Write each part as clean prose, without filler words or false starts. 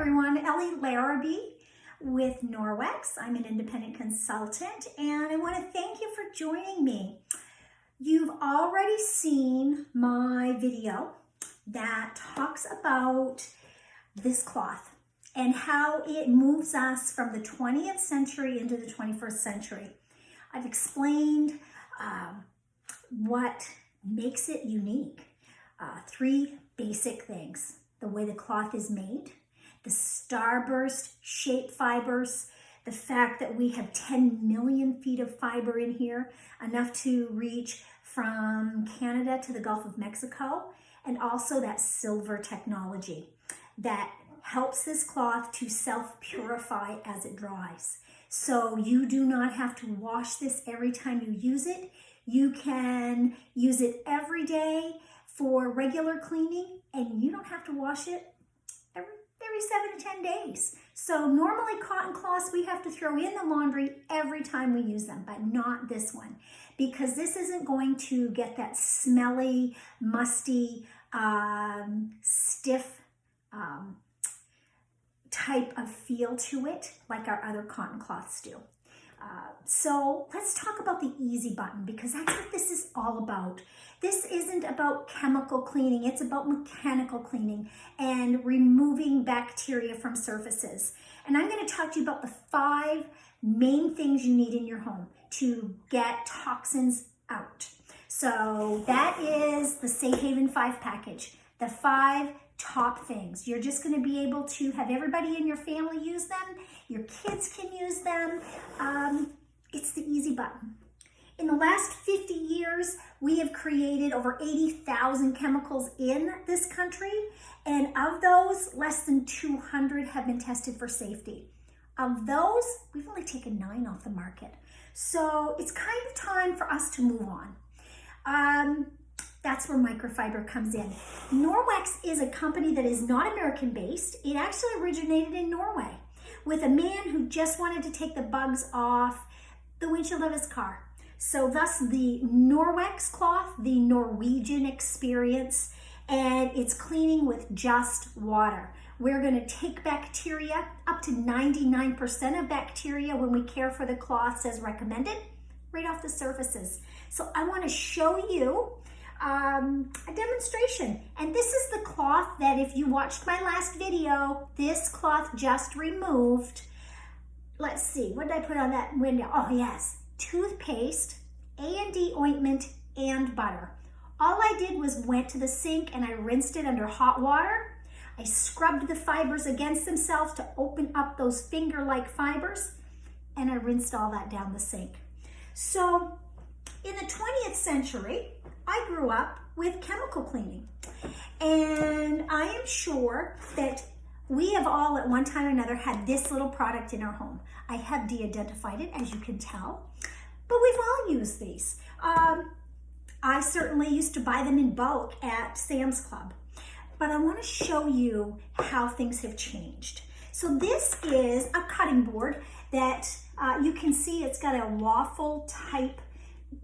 everyone, Ellie Larrabee with Norwex. I'm an independent consultant and I want to thank you for joining me. You've already seen my video that talks about this cloth and how it moves us from the 20th century into the 21st century. I've explained what makes it unique. Three basic things: the way the cloth is made, the starburst shape fibers, the fact that we have 10 million feet of fiber in here, enough to reach from Canada to the Gulf of Mexico, and also that silver technology that helps this cloth to self-purify as it dries. So you do not have to wash this every time you use it. You can use it every day for regular cleaning, and you don't have to wash it every 7 to 10 days. So normally cotton cloths we have to throw in the laundry every time we use them, but not this one, because this isn't going to get that smelly, musty, stiff type of feel to it like our other cotton cloths do. So let's talk about the easy button, because that's what this is all about. This isn't about chemical cleaning, it's about mechanical cleaning and removing bacteria from surfaces. And I'm going to talk to you about the 5 main things you need in your home to get toxins out. So that is the Safe Haven 5 package, the 5 top things. You're just going to be able to have everybody in your family use them. Your kids can use them. It's the easy button. In the last 50 years, we have created over 80,000 chemicals in this country, and of those, less than 200 have been tested for safety. Of those, we've only taken 9 off the market. So it's kind of time for us to move on. That's where microfiber comes in. Norwex is a company that is not American-based. It actually originated in Norway with a man who just wanted to take the bugs off the windshield of his car. So thus the Norwex cloth, the Norwegian experience, and it's cleaning with just water. We're going to take bacteria, up to 99% of bacteria when we care for the cloths as recommended, right off the surfaces. So I want to show you a demonstration. And this is the cloth that, if you watched my last video, this cloth just removed. Let's see, what did I put on that window? Oh yes, toothpaste, A&D ointment, and butter. All I did was went to the sink and I rinsed it under hot water. I scrubbed the fibers against themselves to open up those finger-like fibers, and I rinsed all that down the sink. So in the 20th century, I grew up with chemical cleaning, and I am sure that we have all at one time or another had this little product in our home. I have de-identified it, as you can tell, but we've all used these. I certainly used to buy them in bulk at Sam's Club, but I want to show you how things have changed. So this is a cutting board that you can see it's got a waffle type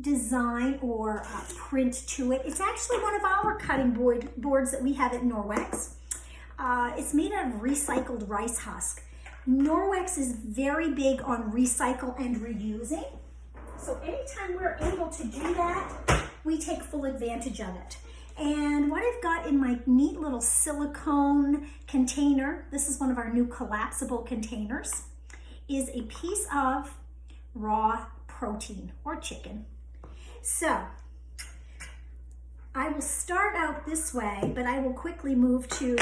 design or print to it. It's actually one of our cutting boards that we have at Norwex. It's made out of recycled rice husk. Norwex is very big on recycle and reusing. So anytime we're able to do that, we take full advantage of it. And what I've got in my neat little silicone container, this is one of our new collapsible containers, is a piece of raw protein or chicken. So I will start out this way, but I will quickly move to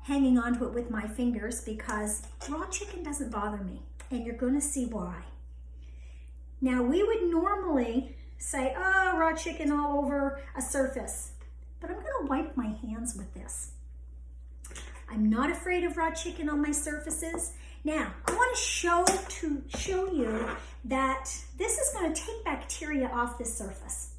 hanging onto it with my fingers, because raw chicken doesn't bother me, and you're going to see why. Now, we would normally say, oh, raw chicken all over a surface, but I'm going to wipe my hands with this. I'm not afraid of raw chicken on my surfaces. Now, I want to show you that this is going to take bacteria off this surface.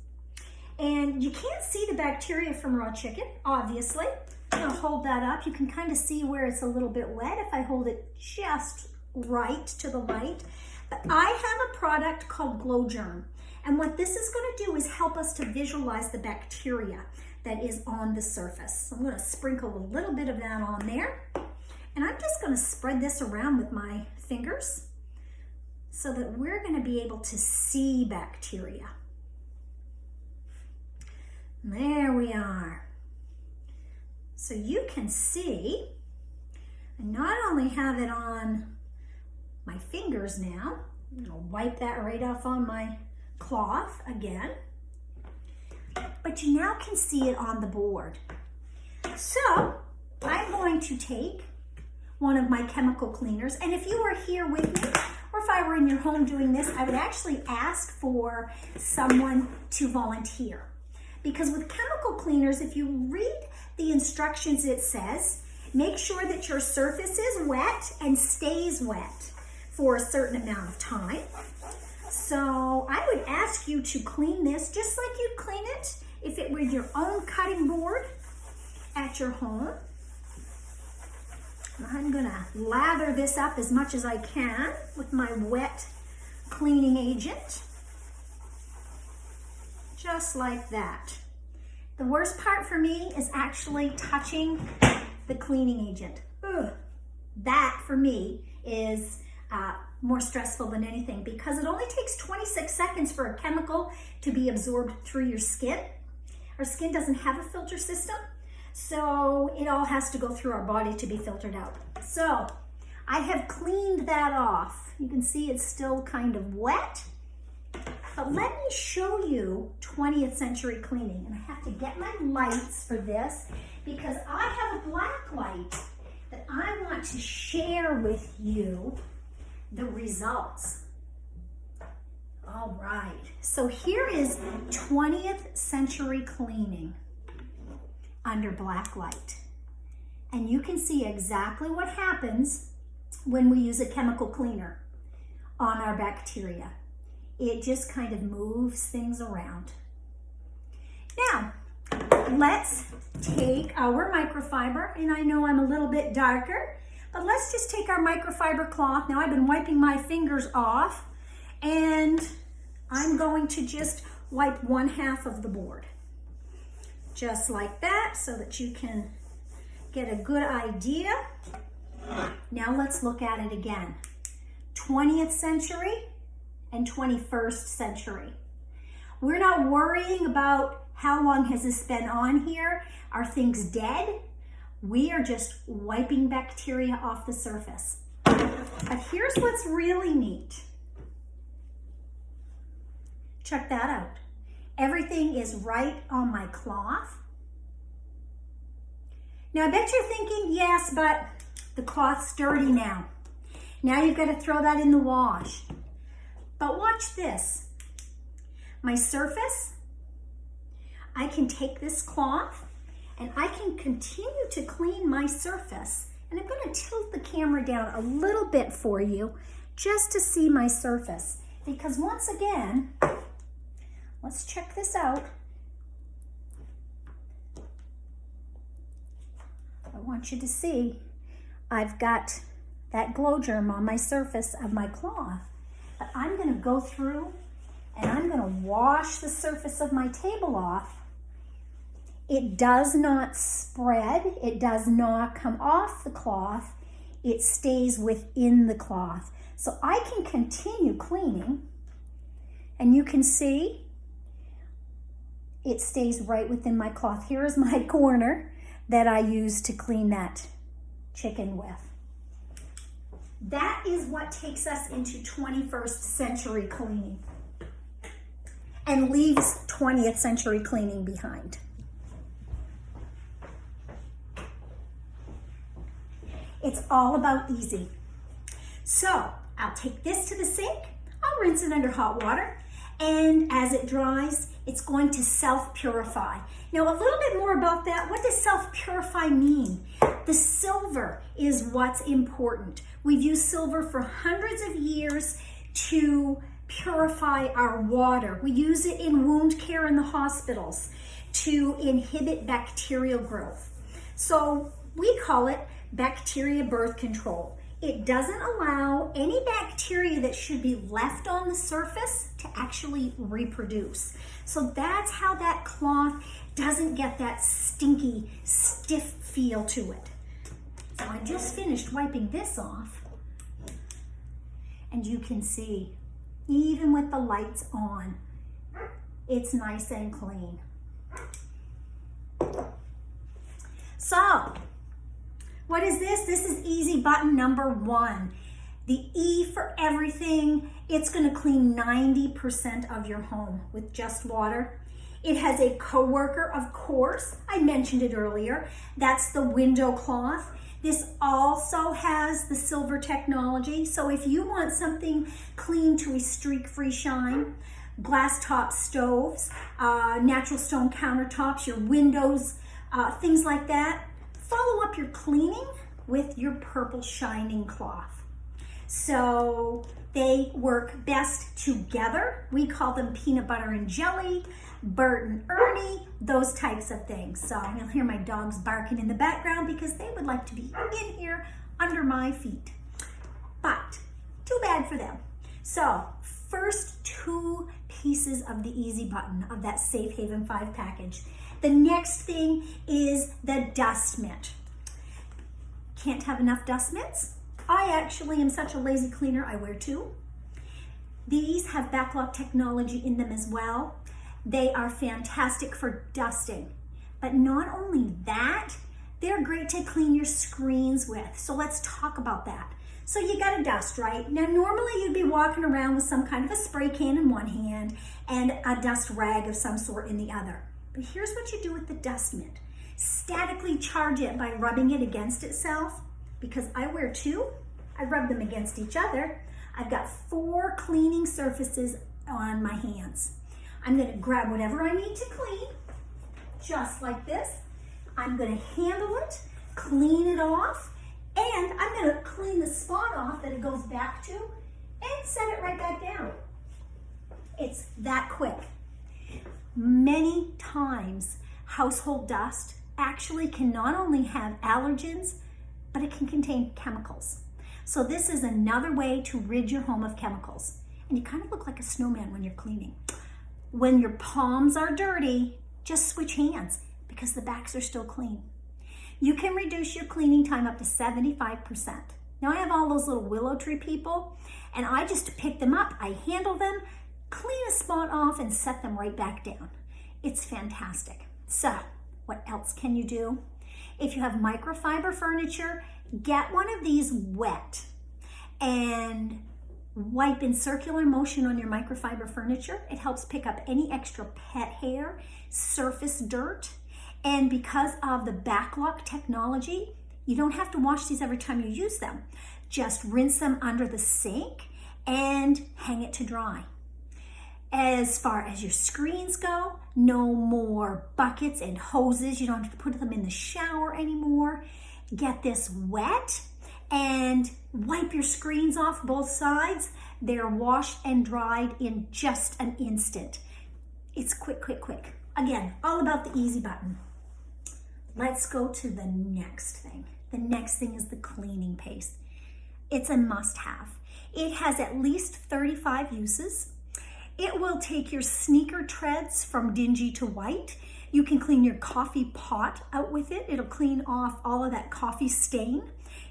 And you can't see the bacteria from raw chicken, obviously. I'm going to hold that up. You can kind of see where it's a little bit wet if I hold it just right to the light. But I have a product called Glow Germ. And what this is going to do is help us to visualize the bacteria that is on the surface. So I'm going to sprinkle a little bit of that on there. And I'm just going to spread this around with my fingers so that we're going to be able to see bacteria. There we are. So you can see, I not only have it on my fingers now, I'll wipe that right off on my cloth again, but you now can see it on the board. So I'm going to take one of my chemical cleaners, and if you were here with me, or if I were in your home doing this, I would actually ask for someone to volunteer. Because with chemical cleaners, if you read the instructions, it says, make sure that your surface is wet and stays wet for a certain amount of time. So I would ask you to clean this just like you'd clean it if it were your own cutting board at your home. I'm gonna lather this up as much as I can with my wet cleaning agent. Just like that. The worst part for me is actually touching the cleaning agent. Ugh. That for me is more stressful than anything because it only takes 26 seconds for a chemical to be absorbed through your skin. Our skin doesn't have a filter system, so it all has to go through our body to be filtered out. So I have cleaned that off. You can see it's still kind of wet. But let me show you 20th century cleaning. And I have to get my lights for this because I have a black light that I want to share with you the results. All right, so here is 20th century cleaning under black light. And you can see exactly what happens when we use a chemical cleaner on our bacteria. It just kind of moves things around. Now, let's take our microfiber, and I know I'm a little bit darker, but let's just take our microfiber cloth. Now I've been wiping my fingers off, and I'm going to just wipe 1/2 of the board. Just like that, so that you can get a good idea. Now let's look at it again. 20th century and 21st century. We're not worrying about how long has this been on here. Are things dead? We are just wiping bacteria off the surface. But here's what's really neat. Check that out. Everything is right on my cloth. Now I bet you're thinking, yes, but the cloth's dirty now. Now you've got to throw that in the wash. But watch this. My surface, I can take this cloth and I can continue to clean my surface. And I'm going to tilt the camera down a little bit for you just to see my surface. Because once again, let's check this out. I want you to see I've got that glow germ on my surface of my cloth. But I'm going to go through and I'm going to wash the surface of my table off. It does not spread. It does not come off the cloth. It stays within the cloth. So I can continue cleaning, and you can see it stays right within my cloth. Here is my corner that I use to clean that chicken with. That is what takes us into 21st century cleaning and leaves 20th century cleaning behind. It's all about easy. So I'll take this to the sink, I'll rinse it under hot water, and as it dries, it's going to self-purify. Now a little bit more about that. What does self-purify mean? The silver is what's important. We've used silver for hundreds of years to purify our water. We use it in wound care in the hospitals to inhibit bacterial growth. So we call it bacteria birth control. It doesn't allow any bacteria that should be left on the surface to actually reproduce. So that's how that cloth doesn't get that stinky, stiff feel to it. Now, I just finished wiping this off, and you can see, even with the lights on, it's nice and clean. So, what is this? This is easy button number 1. The E for everything. It's going to clean 90% of your home with just water. It has a coworker, of course. I mentioned it earlier. That's the window cloth. This also has the silver technology. So if you want something clean to a streak-free shine, glass top stoves, natural stone countertops, your windows, things like that, follow up your cleaning with your purple shining cloth. So they work best together. We call them peanut butter and jelly, Bert and Ernie, those types of things. So you'll hear my dogs barking in the background because they would like to be in here under my feet. But too bad for them. So first 2 pieces of the easy button of that Safe Haven 5 package. The next thing is the dust mitt. Can't have enough dust mitts. I actually am such a lazy cleaner, I wear 2. These have backlock technology in them as well. They are fantastic for dusting. But not only that, they're great to clean your screens with. So let's talk about that. So you gotta dust, right? Now normally you'd be walking around with some kind of a spray can in one hand and a dust rag of some sort in the other. But here's what you do with the dust mitt. Statically charge it by rubbing it against itself. Because I wear 2, I rub them against each other. I've got 4 cleaning surfaces on my hands. I'm gonna grab whatever I need to clean, just like this. I'm gonna handle it, clean it off, and I'm gonna clean the spot off that it goes back to and set it right back down. It's that quick. Many times, household dust actually can not only have allergens, but it can contain chemicals. So this is another way to rid your home of chemicals. And you kind of look like a snowman when you're cleaning. When your palms are dirty, just switch hands because the backs are still clean. You can reduce your cleaning time up to 75%. Now I have all those little willow tree people, and I just pick them up, I handle them, clean a spot off, and set them right back down. It's fantastic. So, what else can you do? If you have microfiber furniture, get one of these wet and wipe in circular motion on your microfiber furniture. It helps pick up any extra pet hair, surface dirt, and because of the backlock technology, you don't have to wash these every time you use them. Just rinse them under the sink and hang it to dry. As far as your screens go, no more buckets and hoses. You don't have to put them in the shower anymore. Get this wet and wipe your screens off both sides. They're washed and dried in just an instant. It's quick, quick, quick. Again, all about the easy button. Let's go to the next thing. The next thing is the cleaning paste. It's a must-have. It has at least 35 uses. It will take your sneaker treads from dingy to white. You can clean your coffee pot out with it. It'll clean off all of that coffee stain.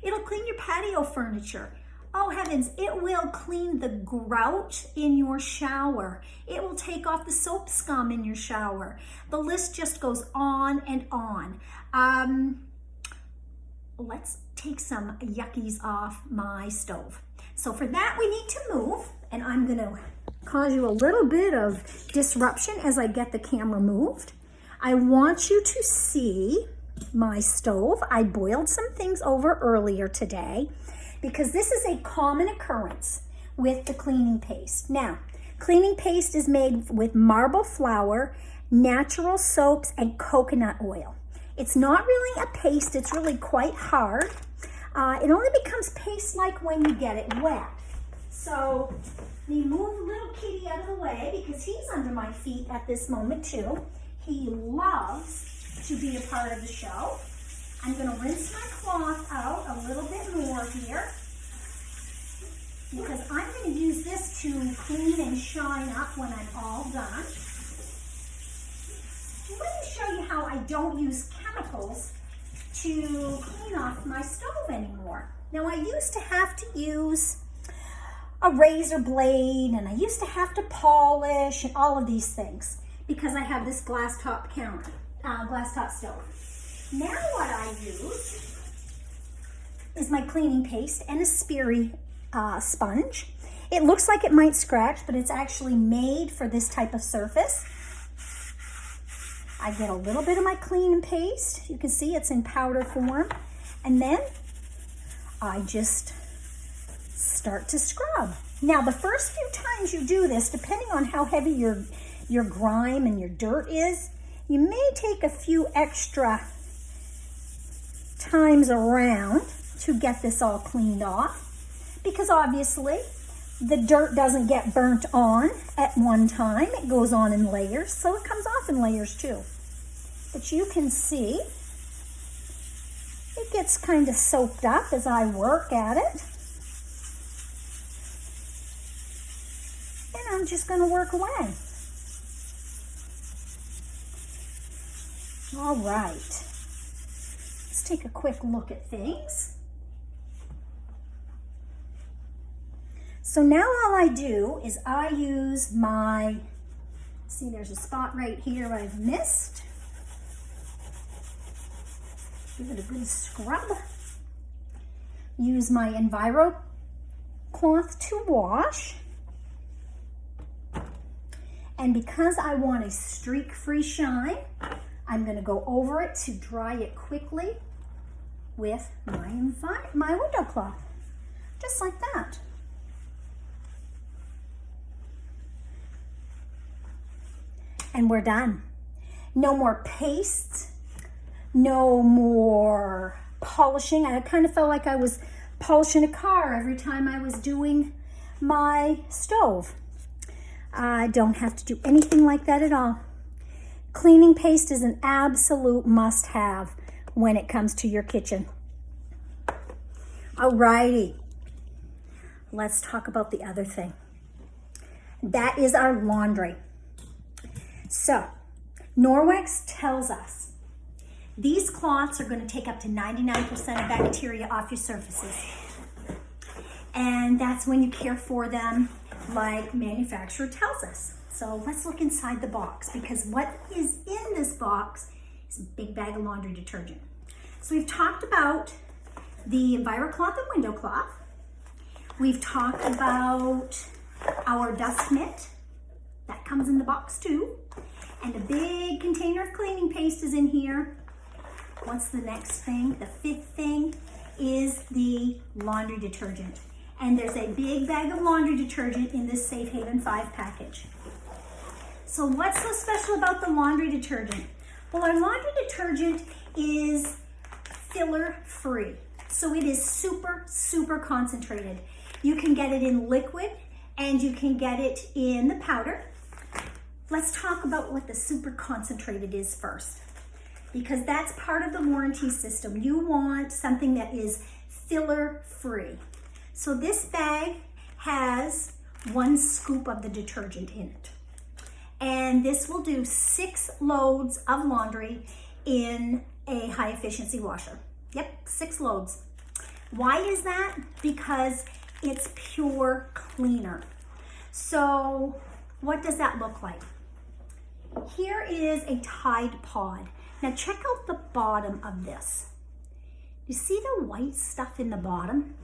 It'll clean your patio furniture. Oh heavens, it will clean the grout in your shower. It will take off the soap scum in your shower. The list just goes on and on. Let's take some yuckies off my stove. So for that we need to move, and I'm gonna cause you a little bit of disruption as I get the camera moved. I want you to see my stove. I boiled some things over earlier today because this is a common occurrence with the cleaning paste. Now, cleaning paste is made with marble flour, natural soaps, and coconut oil. It's not really a paste, it's really quite hard. It only becomes paste-like when you get it wet. So, let me move the little kitty out of the way because he's under my feet at this moment too. He loves to be a part of the show. I'm going to rinse my cloth out a little bit more here because I'm going to use this to clean and shine up when I'm all done. Let me show you how I don't use chemicals to clean off my stove anymore. Now I used to have to use a razor blade and I used to have to polish and all of these things because I have this glass top stove. Now what I use is my cleaning paste and a Sperry sponge. It looks like it might scratch, but it's actually made for this type of surface. I get a little bit of my cleaning paste. You can see it's in powder form. And then I just start to scrub. Now, the first few times you do this, depending on how heavy your grime and your dirt is, you may take a few extra times around to get this all cleaned off, because obviously the dirt doesn't get burnt on at one time. It goes on in layers, so it comes off in layers too. But you can see it gets kind of soaked up as I work at it. And I'm just going to work away. All right. Let's take a quick look at things. So now all I do is I use my, see there's a spot right here I've missed. Give it a good scrub. Use my Enviro cloth to wash. And because I want a streak-free shine, I'm going to go over it to dry it quickly with my window cloth. Just like that. And we're done. No more paste, no more polishing. I kind of felt like I was polishing a car every time I was doing my stove. I don't have to do anything like that at all. Cleaning paste is an absolute must-have when it comes to your kitchen. Alrighty, let's talk about the other thing. That is our laundry. So, Norwex tells us these cloths are going to take up to 99% of bacteria off your surfaces. And that's when you care for them like manufacturer tells us. So let's look inside the box, because what is in this box is a big bag of laundry detergent. So we've talked about the EnviroCloth and window cloth. We've talked about our dust mitt. That comes in the box too. And a big container of cleaning paste is in here. What's the next thing? The fifth thing is the laundry detergent. And there's a big bag of laundry detergent in this Safe Haven 5 package. So what's so special about the laundry detergent? Well, our laundry detergent is filler free. So it is super, super concentrated. You can get it in liquid and you can get it in the powder. Let's talk about what the super concentrated is first, because that's part of the warranty system. You want something that is filler free. So this bag has 1 scoop of the detergent in it. And this will do 6 loads of laundry in a high efficiency washer. Yep, 6 loads. Why is that? Because it's pure cleaner. So what does that look like? Here is a Tide Pod. Now check out the bottom of this. You see the white stuff in the bottom?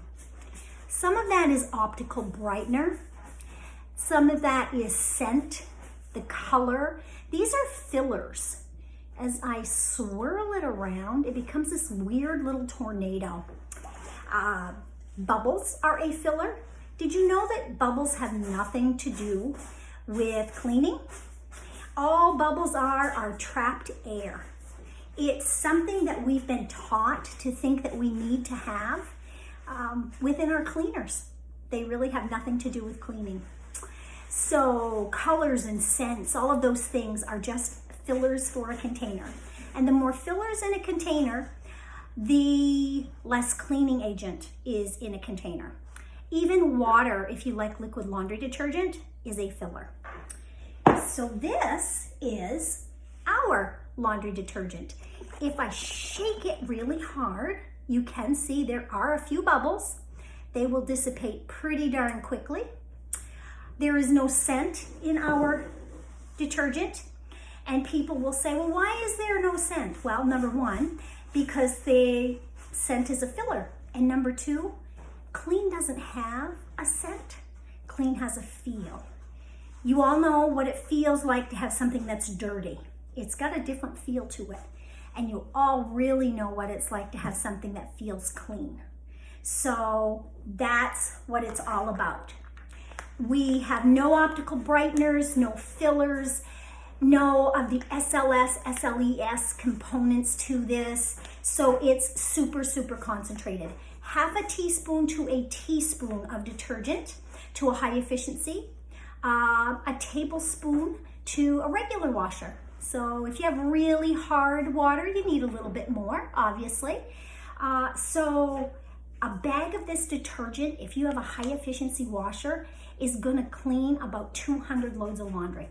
Some of that is optical brightener. Some of that is scent, the color. These are fillers. As I swirl it around, it becomes this weird little tornado. Bubbles are a filler. Did you know that bubbles have nothing to do with cleaning? All bubbles are trapped air. It's something that we've been taught to think that we need to have within our cleaners. They really have nothing to do with cleaning. So colors and scents, all of those things are just fillers for a container. And the more fillers in a container, the less cleaning agent is in a container. Even water, if you like liquid laundry detergent, is a filler. So this is our laundry detergent. If I shake it really hard, you can see there are a few bubbles. They will dissipate pretty darn quickly. There is no scent in our detergent. And people will say, well, why is there no scent? Well, number one, because the scent is a filler. And number two, Clean doesn't have a scent. Clean has a feel. You all know what it feels like to have something that's dirty. It's got a different feel to it. And you all really know what it's like to have something that feels clean. So that's what it's all about. We have no optical brighteners, no fillers, no of the SLS, SLES components to this. So it's super, super concentrated. Half a teaspoon to a teaspoon of detergent to a high efficiency, a tablespoon to a regular washer. So if you have really hard water, you need a little bit more, obviously. So a bag of this detergent, if you have a high efficiency washer, is gonna clean about 200 loads of laundry.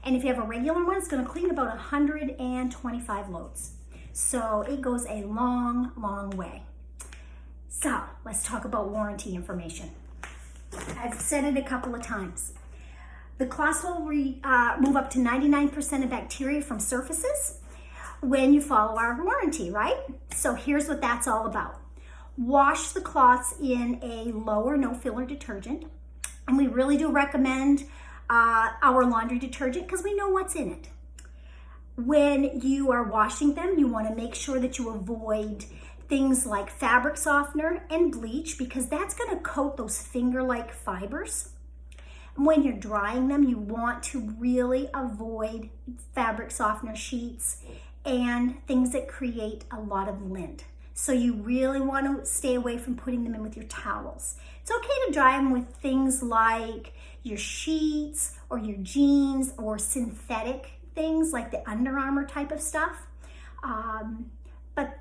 And if you have a regular one, it's gonna clean about 125 loads. So it goes a long, long way. So let's talk about warranty information. I've said it a couple of times. The cloths will move up to 99% of bacteria from surfaces when you follow our warranty, right? So here's what that's all about. Wash the cloths in a low or no filler detergent. And we really do recommend our laundry detergent because we know what's in it. When you are washing them, you want to make sure that you avoid things like fabric softener and bleach because that's going to coat those finger-like fibers. When you're drying them, you want to really avoid fabric softener sheets and things that create a lot of lint. So you really want to stay away from putting them in with your towels. It's okay to dry them with things like your sheets or your jeans or synthetic things like the Under Armour type of stuff. But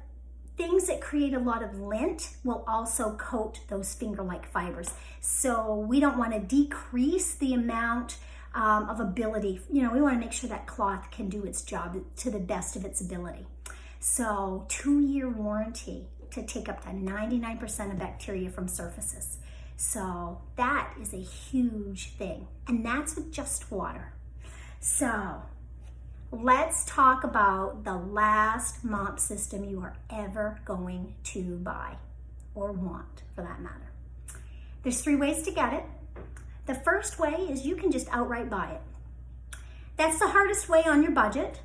things that create a lot of lint will also coat those finger-like fibers. So we don't want to decrease the amount of ability. You know, we want to make sure that cloth can do its job to the best of its ability. So 2-year warranty to take up to 99% of bacteria from surfaces. So that is a huge thing. And that's with just water. So let's talk about the last mop system you are ever going to buy or want for that matter. There's 3 ways to get it. The first way is you can just outright buy it. That's the hardest way on your budget.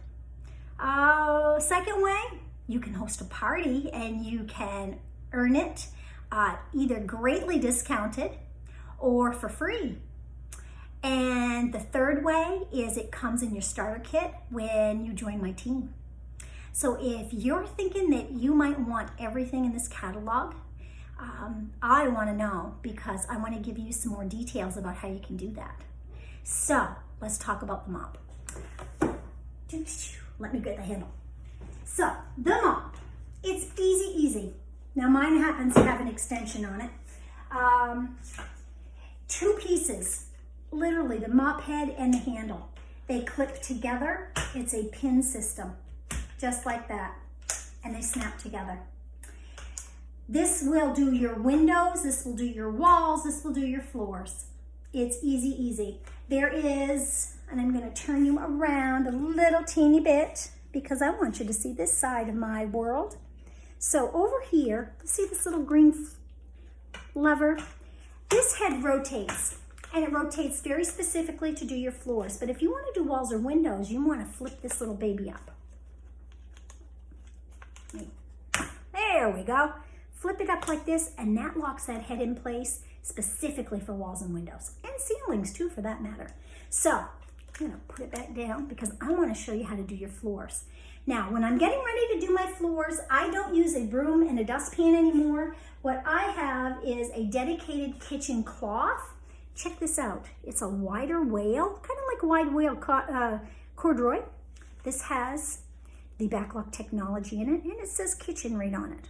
Second way, you can host a party and you can earn it either greatly discounted or for free. And the third way is it comes in your starter kit when you join my team. So if you're thinking that you might want everything in this catalog, I want to know because I want to give you some more details about how you can do that. So let's talk about the mop. Let me get the handle. So the mop, it's easy. Now mine happens to have an extension on it. 2 pieces. Literally the mop head and the handle. They clip together. It's a pin system, just like that. And they snap together. This will do your windows, this will do your walls, this will do your floors. It's easy. There is, and I'm gonna turn you around a little teeny bit because I want you to see this side of my world. So over here, see this little green lever? This head rotates. And it rotates very specifically to do your floors. But if you want to do walls or windows, you want to flip this little baby up. There we go. Flip it up like this, and that locks that head in place specifically for walls and windows. And ceilings too, for that matter. So, I'm going to put it back down because I want to show you how to do your floors. Now, when I'm getting ready to do my floors, I don't use a broom and a dustpan anymore. What I have is a dedicated kitchen cloth. Check this out. It's a wider wale, kind of like a wide wale corduroy. This has the backlock technology in it, and it says kitchen right on it.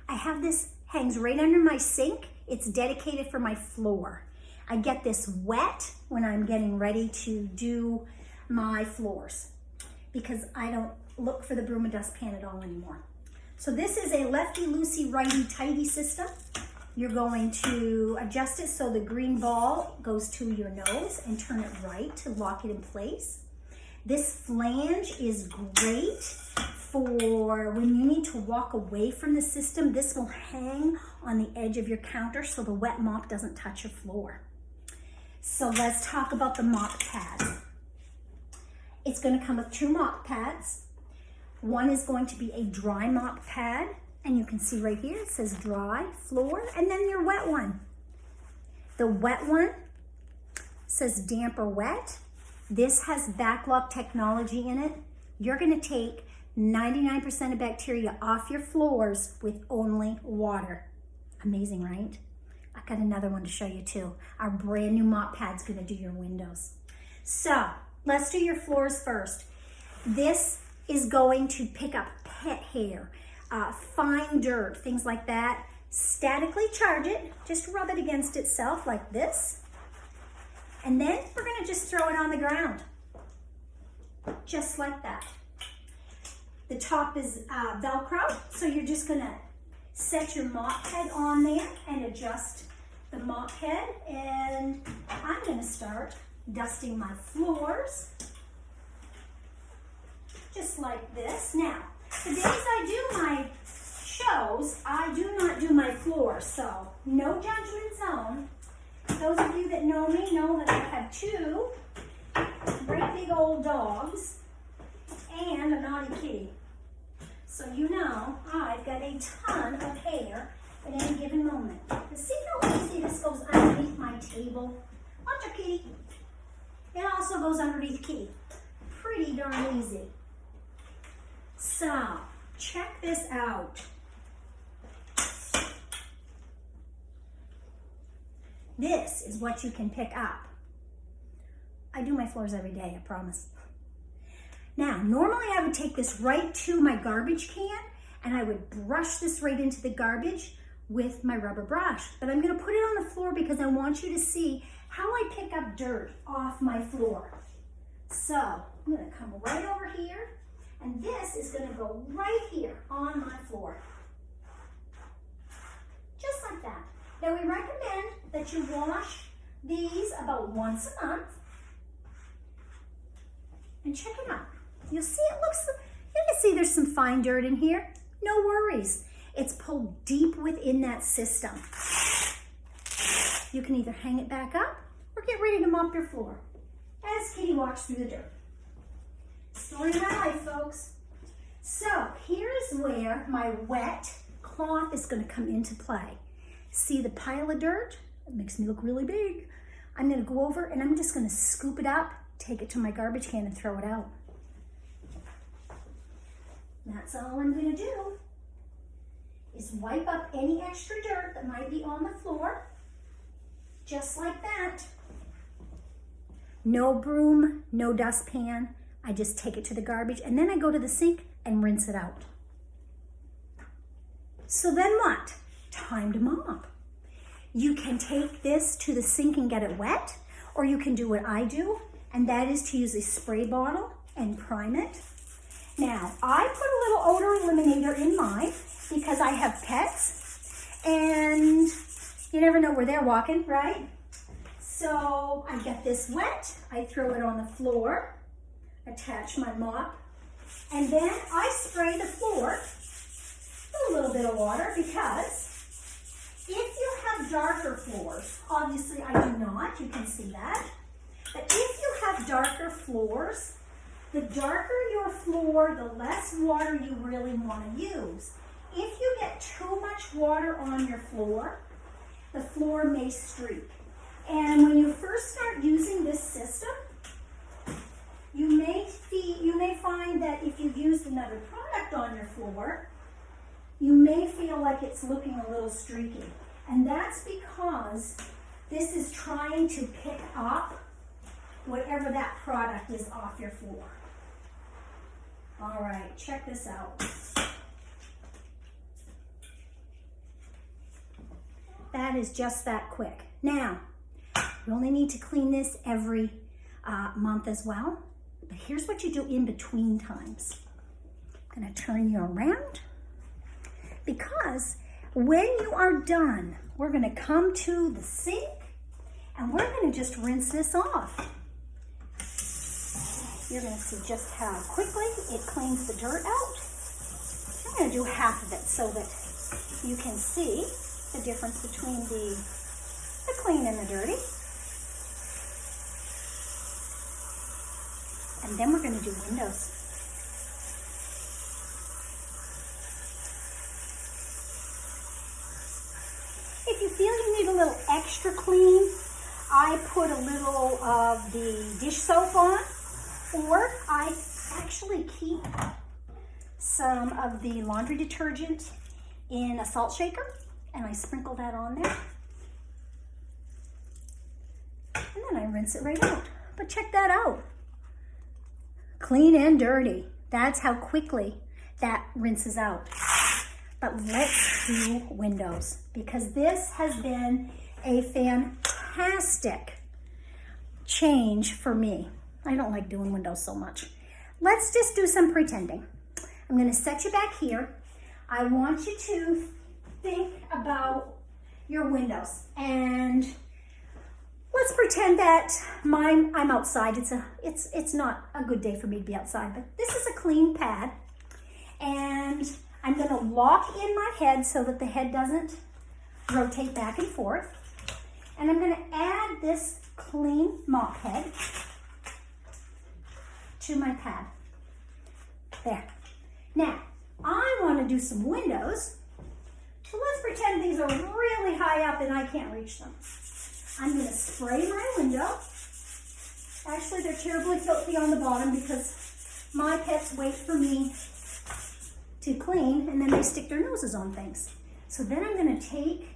I have this, hangs right under my sink. It's dedicated for my floor. I get this wet when I'm getting ready to do my floors. because I don't look for the broom and dustpan at all anymore. So this is a lefty-loosey, righty-tighty system. You're going to adjust it so the green ball goes to your nose and turn it right to lock it in place. This flange is great for when you need to walk away from the system. This will hang on the edge of your counter so the wet mop doesn't touch your floor. So let's talk about the mop pad. It's going to come with 2 mop pads. One is going to be a dry mop pad, and you can see right here it says dry floor, and then your wet one. The wet one says damp or wet. This has backlock technology in it. You're going to take 99% of bacteria off your floors with only water. Amazing, right? I've got another one to show you too. Our brand new mop pad's going to do your windows. So let's do your floors first. This is going to pick up pet hair, fine dirt, things like that. Statically charge it, just rub it against itself like this. And then we're going to just throw it on the ground, just like that. The top is Velcro, so you're just going to set your mop head on there and adjust the mop head. And I'm going to start dusting my floors, just like this. Now, the days I do my shows, I do not do my floor, so no judgment zone. Those of you that know me know that I have 2 great big old dogs and a naughty kitty. So you know I've got a ton of hair at any given moment. You see how easy this goes underneath my table? Watch your kitty. It also goes underneath kitty. Pretty darn easy. So check this out. This is what you can pick up. I do my floors every day, I promise. Now, normally I would take this right to my garbage can and I would brush this right into the garbage with my rubber brush. But I'm going to put it on the floor because I want you to see how I pick up dirt off my floor. So I'm going to come right over here, and this is going to go right here on my floor. Just like that. Now we recommend that you wash these about once a month. And check it out. You'll see you can see there's some fine dirt in here. No worries. It's pulled deep within that system. You can either hang it back up or get ready to mop your floor as Kitty walks through the dirt. Story of my life, folks. So here's where my wet cloth is going to come into play. See the pile of dirt? It makes me look really big. I'm going to go over and I'm just going to scoop it up, take it to my garbage can and throw it out. That's all I'm going to do is wipe up any extra dirt that might be on the floor, just like that. No broom, no dustpan. I just take it to the garbage and then I go to the sink and rinse it out. So then what? Time to mop. You can take this to the sink and get it wet, or you can do what I do, and that is to use a spray bottle and prime it. Now, I put a little odor eliminator in mine because I have pets, and you never know where they're walking, right? So I get this wet, I throw it on the floor, attach my mop, and then I spray the floor with a little bit of water because if you have darker floors, obviously I do not, you can see that, but if you have darker floors, the darker your floor, the less water you really want to use. If you get too much water on your floor, the floor may streak. And when you first start using this system, you may find that if you've used another product on your floor, you may feel like it's looking a little streaky. And that's because this is trying to pick up whatever that product is off your floor. All right, check this out. That is just that quick. Now, you only need to clean this every month as well. But here's what you do in between times. I'm gonna turn you around because when you are done, we're gonna come to the sink and we're gonna just rinse this off. You're gonna see just how quickly it cleans the dirt out. I'm gonna do half of it so that you can see the difference between the clean and the dirty. And then we're gonna do windows. If you feel you need a little extra clean, I put a little of the dish soap on, or I actually keep some of the laundry detergent in a salt shaker and I sprinkle that on there. And then I rinse it right out. But check that out. Clean and dirty. That's how quickly that rinses out. But let's do windows because this has been a fantastic change for me. I don't like doing windows so much. Let's just do some pretending. I'm going to set you back here. I want you to think about your windows and let's pretend that I'm outside. It's not a good day for me to be outside, but this is a clean pad and I'm going to lock in my head so that the head doesn't rotate back and forth. And I'm going to add this clean mop head to my pad. There. Now, I want to do some windows. So let's pretend these are really high up and I can't reach them. I'm going to spray my window. Actually, they're terribly filthy on the bottom because my pets wait for me to clean and then they stick their noses on things. So then I'm going to take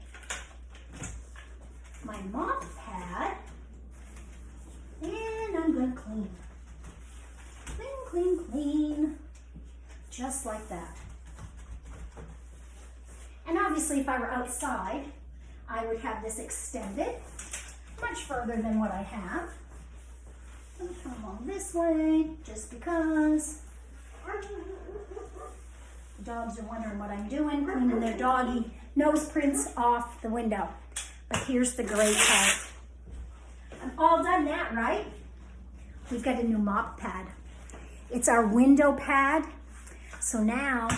my mop pad and I'm going to clean. Clean, clean, clean. Just like that. And obviously if I were outside, I would have this extended much further than what I have. I'm going to come along this way just because the dogs are wondering what I'm doing, cleaning their doggy nose prints off the window. But here's the great part. I'm all done that, right? We've got a new mop pad. It's our window pad. So now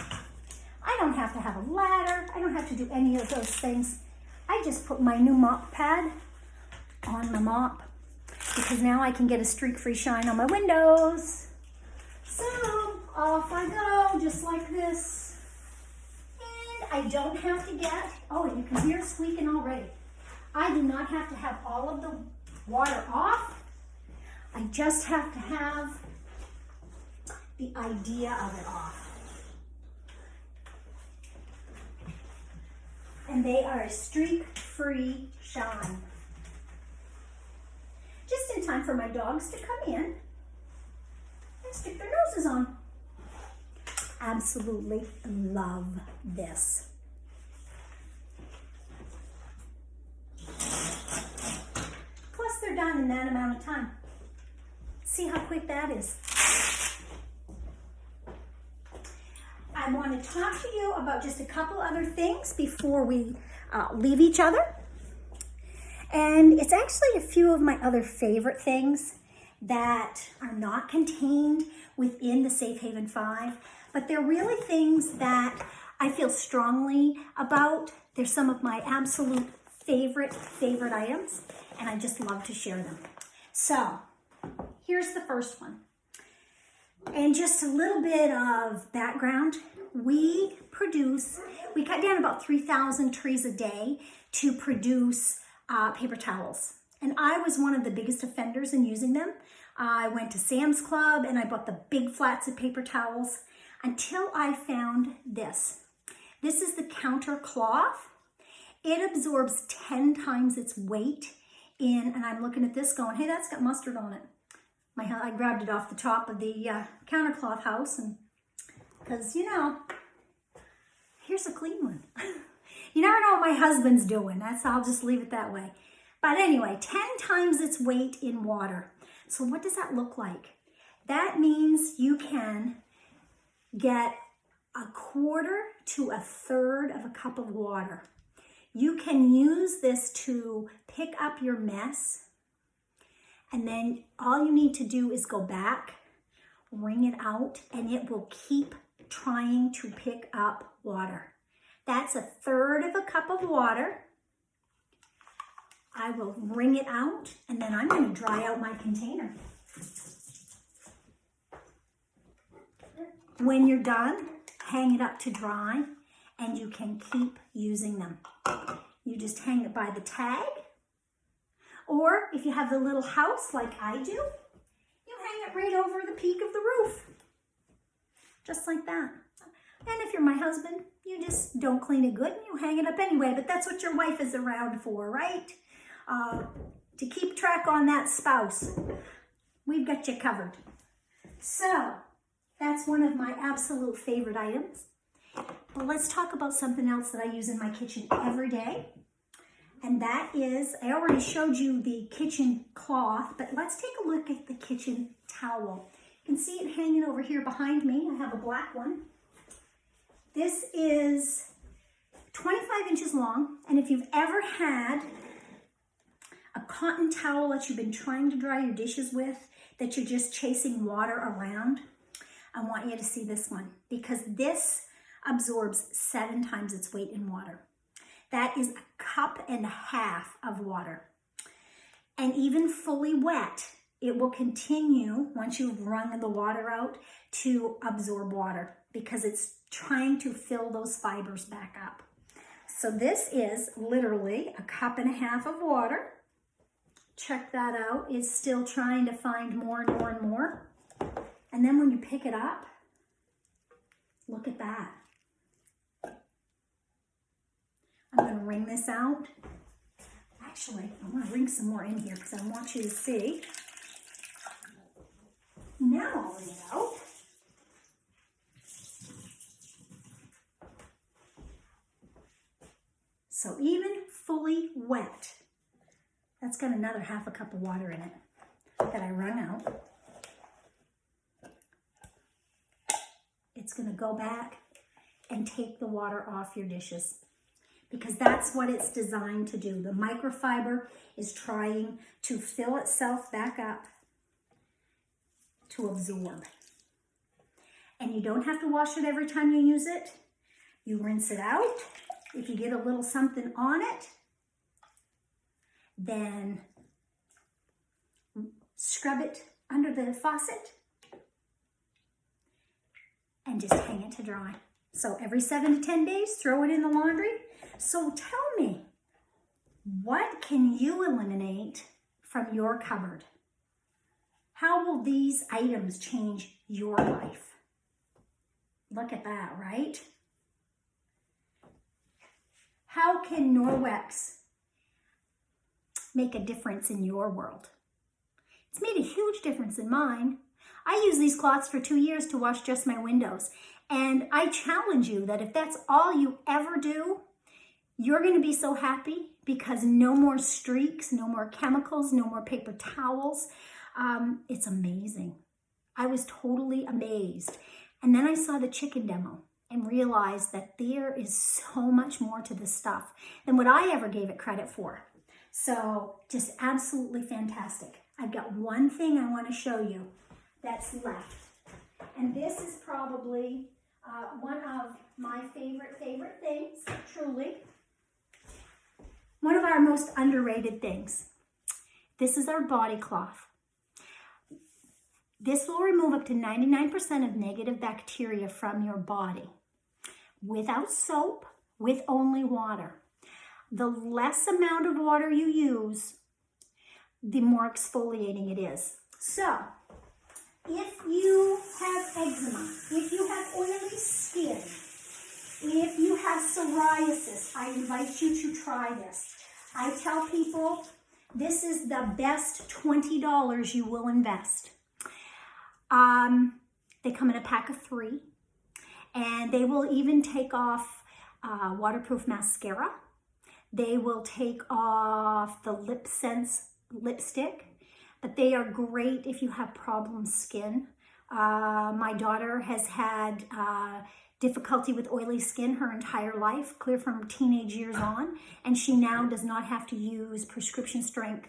I don't have to have a ladder. I don't have to do any of those things. I just put my new mop pad on my mop because now I can get a streak-free shine on my windows. So off I go, just like this. And I don't have to get, oh, you can hear it squeaking already. I do not have to have all of the water off. I just have to have the idea of it off. And they are a streak-free shine. Just in time for my dogs to come in and stick their noses on. Absolutely love this. Plus they're done in that amount of time. See how quick that is. I want to talk to you about just a couple other things before we leave each other. And it's actually a few of my other favorite things that are not contained within the Safe Haven 5, but they're really things that I feel strongly about. They're some of my absolute favorite items, and I just love to share them. So, here's the first one. And just a little bit of background. We cut down about 3,000 trees a day to produce paper towels. And I was one of the biggest offenders in using them. I went to Sam's Club and I bought the big flats of paper towels until I found this. This is the counter cloth. It absorbs 10 times its weight in, and I'm looking at this going, hey, that's got mustard on it. I grabbed it off the top of the counter cloth house, and because, you know, here's a clean one. You never know what my husband's doing. I'll just leave it that way. But anyway, 10 times its weight in water. So what does that look like? That means you can get 1/4 to 1/3 of a cup of water. You can use this to pick up your mess, and then all you need to do is go back, wring it out, and it will keep trying to pick up water. That's 1/3 of a cup of water. I will wring it out, and then I'm going to dry out my container. When you're done, hang it up to dry, and you can keep using them. You just hang it by the tag, or if you have the little house like I do, you hang it right over the peak of the roof, just like that. And if you're my husband, you just don't clean it good and you hang it up anyway, but that's what your wife is around for, right? To keep track on that spouse. We've got you covered. So that's one of my absolute favorite items. But let's talk about something else that I use in my kitchen every day. And that is, I already showed you the kitchen cloth, but let's take a look at the kitchen towel. You can see it hanging over here behind me. I have a black one. This is 25 inches long, and if you've ever had a cotton towel that you've been trying to dry your dishes with, that you're just chasing water around, I want you to see this one, because this absorbs 7 times its weight in water. That is 1.5 cups of water. And even fully wet, it will continue, once you've wrung the water out, to absorb water, because it's trying to fill those fibers back up. So this is literally 1.5 cups of water. Check that out. It's still trying to find more and more and more. And then when you pick it up, look at that. I'm going to wring this out. Actually, I'm going to wring some more in here because I want you to see. Now I'll wring it out. So even fully wet, that's got another 1/2 cup of water in it that I wrung out. It's going to go back and take the water off your dishes, because that's what it's designed to do. The microfiber is trying to fill itself back up to absorb. And you don't have to wash it every time you use it. You rinse it out. If you get a little something on it, then scrub it under the faucet and just hang it to dry. So every 7 to 10 days, throw it in the laundry. So tell me, what can you eliminate from your cupboard? How will these items change your life? Look at that, right? How can Norwex make a difference in your world? It's made a huge difference in mine. I use these cloths for 2 years to wash just my windows. And I challenge you that if that's all you ever do, you're going to be so happy, because no more streaks, no more chemicals, no more paper towels. It's amazing. I was totally amazed. And then I saw the chicken demo and realized that there is so much more to this stuff than what I ever gave it credit for. So just absolutely fantastic. I've got one thing I want to show you that's left. And this is probably one of my favorite things, truly. One of our most underrated things. This is our body cloth. This will remove up to 99% of negative bacteria from your body without soap, with only water. The less amount of water you use, the more exfoliating it is. So, if you have eczema, if you have oily skin, if you have psoriasis, I invite you to try this. I tell people this is the best $20 you will invest. They come in a pack of 3, and they will even take off waterproof mascara. They will take off the Lip Sense lipstick. but they are great if you have problem skin. My daughter has had difficulty with oily skin her entire life, clear from teenage years on, and she now does not have to use prescription strength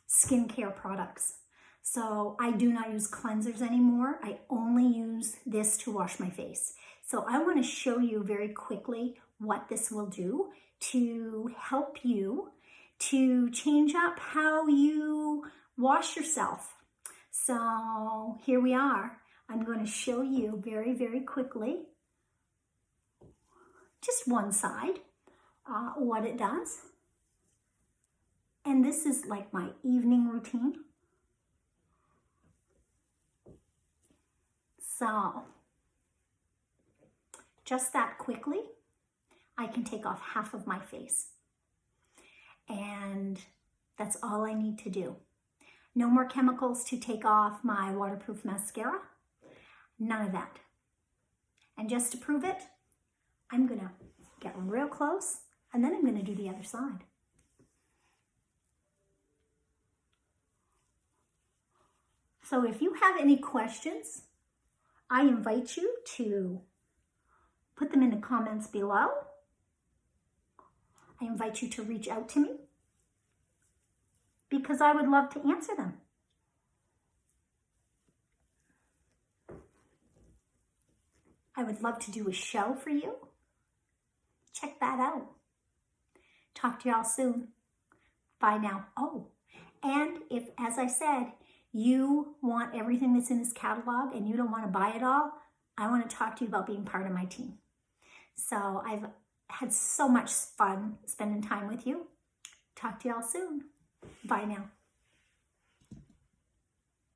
skincare products. So I do not use cleansers anymore. I only use this to wash my face. So I want to show you very quickly what this will do to help you to change up how you wash yourself. So here we are. I'm going to show you very, very quickly, just one side, what it does. And this is like my evening routine. So, just that quickly, I can take off half of my face. And that's all I need to do. No more chemicals to take off my waterproof mascara. None of that. And just to prove it, I'm gonna get real close and then I'm gonna do the other side. So if you have any questions, I invite you to put them in the comments below. I invite you to reach out to me because I would love to answer them. I would love to do a show for you. Check that out. Talk to y'all soon. Bye now. Oh, and if, as I said, you want everything that's in this catalog and you don't want to buy it all, I want to talk to you about being part of my team. So I've had so much fun spending time with you. Talk to y'all soon. Bye now.